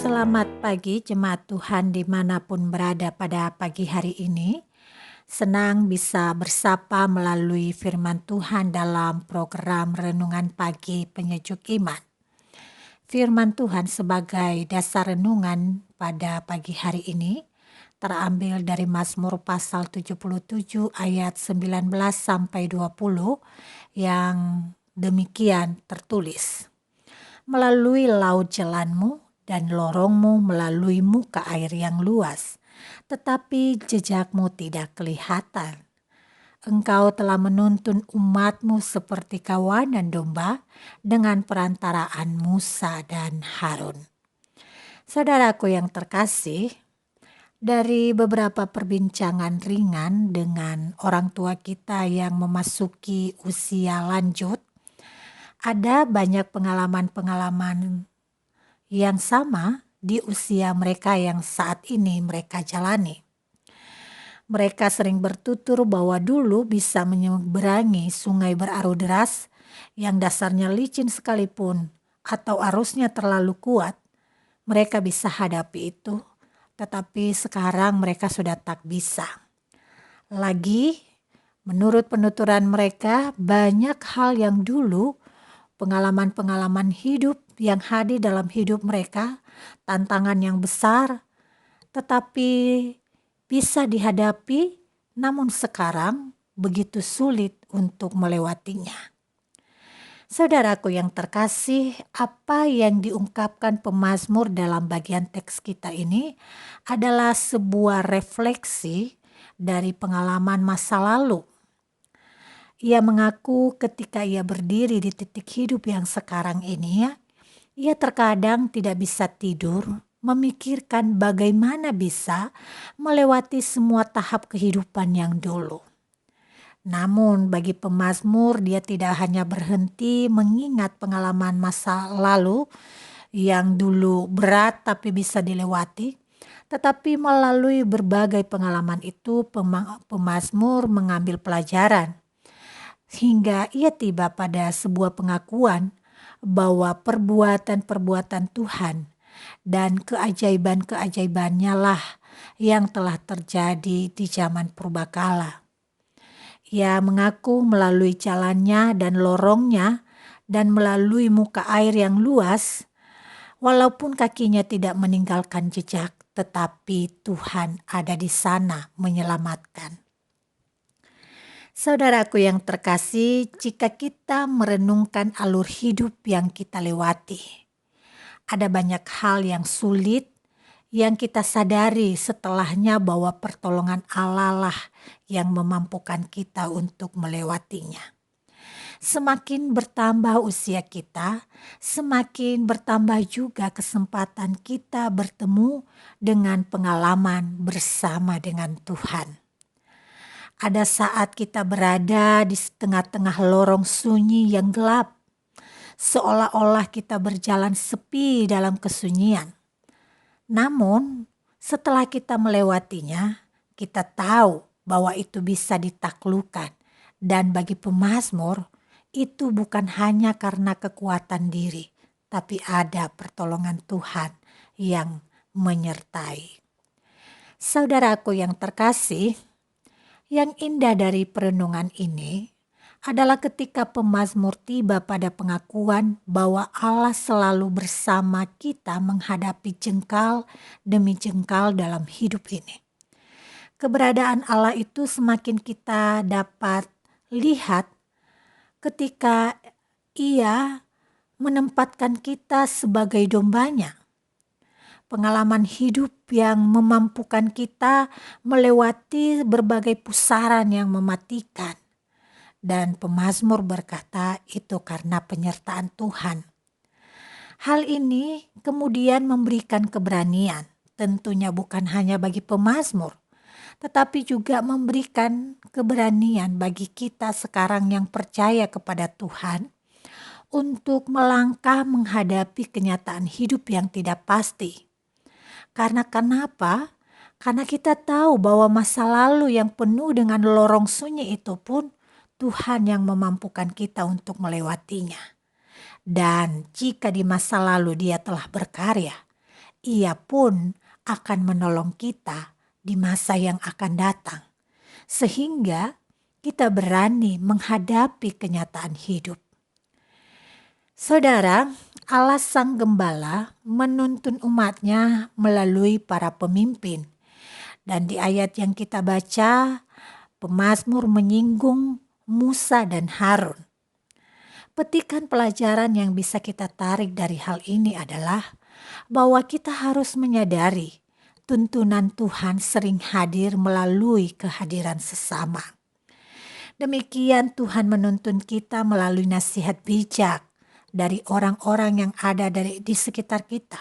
Selamat pagi jemaat Tuhan dimanapun berada pada pagi hari ini. Senang bisa bersapa melalui firman Tuhan dalam program Renungan Pagi Penyejuk Iman. Firman Tuhan sebagai dasar renungan pada pagi hari ini terambil dari Mazmur pasal 77 ayat 19 sampai 20 yang demikian tertulis. Melalui laut jalanmu dan lorongmu melalui muka air yang luas, tetapi jejakmu tidak kelihatan. Engkau telah menuntun umatmu seperti kawanan domba dengan perantaraan Musa dan Harun. Saudaraku yang terkasih, dari beberapa perbincangan ringan dengan orang tua kita yang memasuki usia lanjut, ada banyak pengalaman-pengalaman yang sama di usia mereka yang saat ini mereka jalani. Mereka sering bertutur bahwa dulu bisa menyeberangi sungai berarus deras yang dasarnya licin sekalipun atau arusnya terlalu kuat, mereka bisa hadapi itu, tetapi sekarang mereka sudah tak bisa. Lagi, menurut penuturan mereka, banyak hal yang dulu pengalaman-pengalaman hidup yang hadir dalam hidup mereka, tantangan yang besar, tetapi bisa dihadapi, namun sekarang begitu sulit untuk melewatinya. Saudaraku yang terkasih, apa yang diungkapkan pemazmur dalam bagian teks kita ini adalah sebuah refleksi dari pengalaman masa lalu. Ia mengaku ketika ia berdiri di titik hidup yang sekarang ini, ia terkadang tidak bisa tidur, memikirkan bagaimana bisa melewati semua tahap kehidupan yang dulu. Namun bagi pemazmur, dia tidak hanya berhenti mengingat pengalaman masa lalu yang dulu berat tapi bisa dilewati, tetapi melalui berbagai pengalaman itu pemazmur mengambil pelajaran. Hingga ia tiba pada sebuah pengakuan bahwa perbuatan-perbuatan Tuhan dan keajaiban-keajaibannya lah yang telah terjadi di zaman purbakala. Ia mengaku melalui jalannya dan lorongnya dan melalui muka air yang luas, walaupun kakinya tidak meninggalkan jejak, tetapi Tuhan ada di sana menyelamatkan. Saudaraku yang terkasih, jika kita merenungkan alur hidup yang kita lewati, ada banyak hal yang sulit yang kita sadari setelahnya bahwa pertolongan Allah lah yang memampukan kita untuk melewatinya. Semakin bertambah usia kita, semakin bertambah juga kesempatan kita bertemu dengan pengalaman bersama dengan Tuhan. Ada saat kita berada di tengah-tengah lorong sunyi yang gelap, seolah-olah kita berjalan sepi dalam kesunyian. Namun, setelah kita melewatinya, kita tahu bahwa itu bisa ditaklukkan. Dan bagi pemazmur, itu bukan hanya karena kekuatan diri, tapi ada pertolongan Tuhan yang menyertai. Saudaraku yang terkasih, yang indah dari perenungan ini adalah ketika pemazmur tiba pada pengakuan bahwa Allah selalu bersama kita menghadapi jengkal demi jengkal dalam hidup ini. Keberadaan Allah itu semakin kita dapat lihat ketika Ia menempatkan kita sebagai dombanya. Pengalaman hidup yang memampukan kita melewati berbagai pusaran yang mematikan. Dan pemazmur berkata itu karena penyertaan Tuhan. Hal ini kemudian memberikan keberanian, tentunya bukan hanya bagi pemazmur, tetapi juga memberikan keberanian bagi kita sekarang yang percaya kepada Tuhan untuk melangkah menghadapi kenyataan hidup yang tidak pasti. Karena kenapa? Karena kita tahu bahwa masa lalu yang penuh dengan lorong sunyi itu pun Tuhan yang memampukan kita untuk melewatinya. Dan jika di masa lalu Dia telah berkarya, Ia pun akan menolong kita di masa yang akan datang, sehingga kita berani menghadapi kenyataan hidup. Saudara, Allah Sang Gembala menuntun umatnya melalui para pemimpin. Dan di ayat yang kita baca, pemazmur menyinggung Musa dan Harun. Petikan pelajaran yang bisa kita tarik dari hal ini adalah bahwa kita harus menyadari tuntunan Tuhan sering hadir melalui kehadiran sesama. Demikian Tuhan menuntun kita melalui nasihat bijak dari orang-orang yang ada di sekitar kita.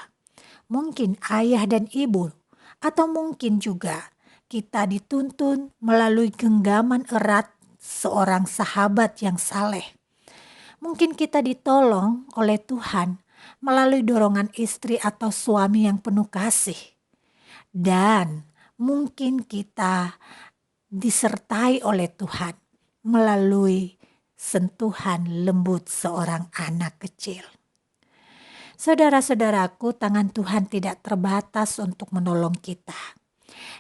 Mungkin ayah dan ibu, atau mungkin juga kita dituntun melalui genggaman erat seorang sahabat yang saleh. Mungkin kita ditolong oleh Tuhan melalui dorongan istri atau suami yang penuh kasih. Dan mungkin kita disertai oleh Tuhan melalui sentuhan lembut seorang anak kecil. Saudara-saudaraku, tangan Tuhan tidak terbatas untuk menolong kita.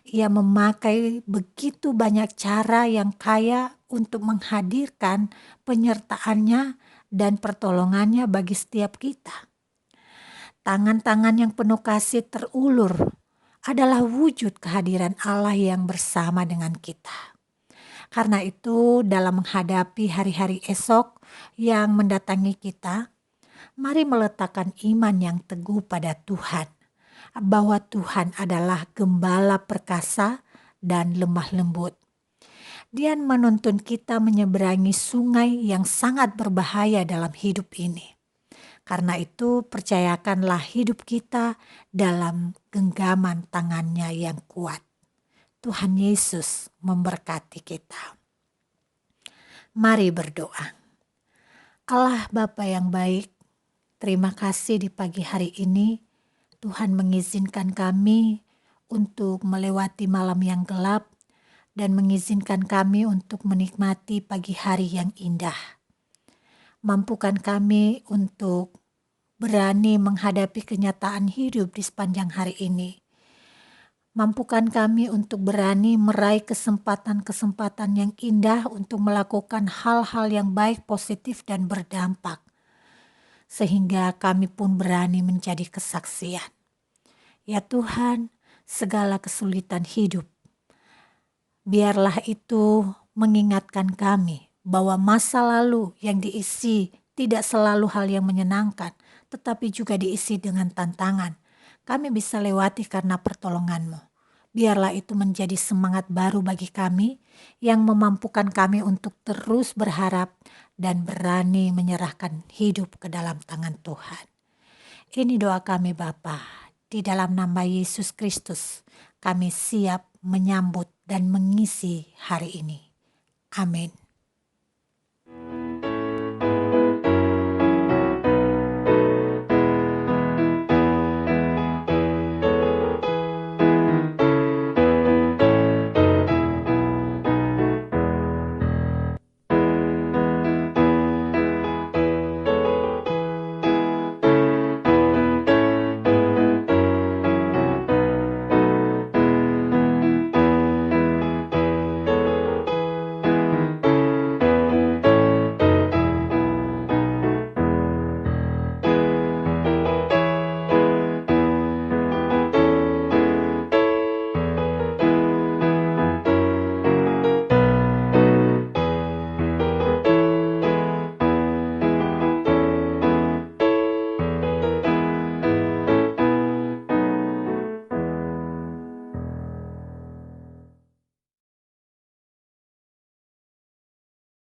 Ia memakai begitu banyak cara yang kaya untuk menghadirkan penyertaannya dan pertolongannya bagi setiap kita. Tangan-tangan yang penuh kasih terulur adalah wujud kehadiran Allah yang bersama dengan kita. Karena itu, dalam menghadapi hari-hari esok yang mendatangi kita, mari meletakkan iman yang teguh pada Tuhan, bahwa Tuhan adalah gembala perkasa dan lemah lembut. Dia menuntun kita menyeberangi sungai yang sangat berbahaya dalam hidup ini. Karena itu, percayakanlah hidup kita dalam genggaman tangannya yang kuat. Tuhan Yesus memberkati kita. Mari berdoa. Allah Bapa yang baik, terima kasih di pagi hari ini Tuhan mengizinkan kami untuk melewati malam yang gelap dan mengizinkan kami untuk menikmati pagi hari yang indah. Mampukan kami untuk berani menghadapi kenyataan hidup di sepanjang hari ini. Mampukan kami untuk berani meraih kesempatan-kesempatan yang indah untuk melakukan hal-hal yang baik, positif, dan berdampak. Sehingga kami pun berani menjadi kesaksian. Ya Tuhan, segala kesulitan hidup, biarlah itu mengingatkan kami bahwa masa lalu yang diisi tidak selalu hal yang menyenangkan, tetapi juga diisi dengan tantangan. Kami bisa lewati karena pertolongan-Mu. Biarlah itu menjadi semangat baru bagi kami yang memampukan kami untuk terus berharap dan berani menyerahkan hidup ke dalam tangan Tuhan. Ini doa kami Bapa. Di dalam nama Yesus Kristus, kami siap menyambut dan mengisi hari ini. Amin.